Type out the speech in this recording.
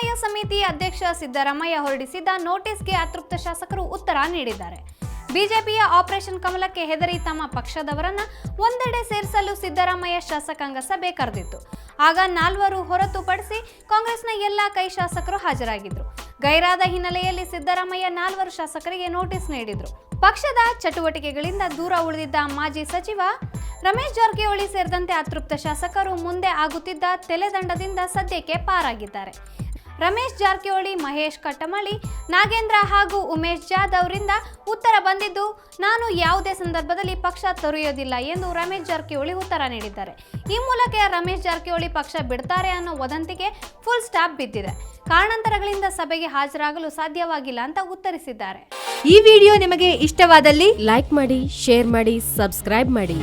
ಸಮನ್ವಯ ಸಮಿತಿ ಅಧ್ಯಕ್ಷ ಸಿದ್ದರಾಮಯ್ಯ ಹೊರಡಿಸಿದ್ದ ನೋಟಿಸ್ಗೆ ಅತೃಪ್ತ ಶಾಸಕರು ಉತ್ತರ ನೀಡಿದ್ದಾರೆ. ಬಿಜೆಪಿಯ ಆಪರೇಷನ್ ಕಮಲಕ್ಕೆ ಹೆದರಿ ತಮ್ಮ ಪಕ್ಷದವರನ್ನ ಒಂದೆಡೆ ಸೇರಿಸಲು ಸಿದ್ದರಾಮಯ್ಯ ಶಾಸಕಾಂಗ ಸಭೆ ಕರೆದಿತ್ತು. ಆಗ 4 ಹೊರತುಪಡಿಸಿ ಕಾಂಗ್ರೆಸ್ನ ಎಲ್ಲಾ ಕೈ ಶಾಸಕರು ಹಾಜರಾಗಿದ್ರು. ಗೈರಾದ ಹಿನ್ನೆಲೆಯಲ್ಲಿ ಸಿದ್ದರಾಮಯ್ಯ 4 ಶಾಸಕರಿಗೆ ನೋಟಿಸ್ ನೀಡಿದ್ರು. ಪಕ್ಷದ ಚಟುವಟಿಕೆಗಳಿಂದ ದೂರ ಉಳಿದಿದ್ದ ಮಾಜಿ ಸಚಿವ ರಮೇಶ್ ಜಾರಕಿಹೊಳಿ ಸೇರಿದಂತೆ ಅತೃಪ್ತ ಶಾಸಕರು ಮುಂದೆ ಆಗುತ್ತಿದ್ದ ತೆಲೆದಂಡದಿಂದ ಸದ್ಯಕ್ಕೆ ಪಾರಾಗಿದ್ದಾರೆ. ರಮೇಶ್ ಜಾರಕಿಹೊಳಿ, ಮಹೇಶ್ ಕಟ್ಟಮಳಿ, ನಾಗೇಂದ್ರ ಹಾಗೂ ಉಮೇಶ್ ಜಾಧವ್ ಅವರಿಂದ ಉತ್ತರ ಬಂದಿದ್ದು, ನಾನು ಯಾವುದೇ ಸಂದರ್ಭದಲ್ಲಿ ಪಕ್ಷ ತೊರೆಯೋದಿಲ್ಲ ಎಂದು ರಮೇಶ್ ಜಾರಕಿಹೊಳಿ ಉತ್ತರ ನೀಡಿದ್ದಾರೆ. ಈ ಮೂಲಕ ರಮೇಶ್ ಜಾರಕಿಹೊಳಿ ಪಕ್ಷ ಬಿಡ್ತಾರೆ ಅನ್ನೋ ವದಂತಿಗೆ ಫುಲ್ ಸ್ಟಾಪ್ ಬಿದ್ದಿದೆ. ಕಾರಣಾಂತರಗಳಿಂದ ಸಭೆಗೆ ಹಾಜರಾಗಲು ಸಾಧ್ಯವಾಗಿಲ್ಲ ಅಂತ ಉತ್ತರಿಸಿದ್ದಾರೆ. ಈ ವಿಡಿಯೋ ನಿಮಗೆ ಇಷ್ಟವಾದಲ್ಲಿ ಲೈಕ್ ಮಾಡಿ, ಶೇರ್ ಮಾಡಿ, ಸಬ್ಸ್ಕ್ರೈಬ್ ಮಾಡಿ.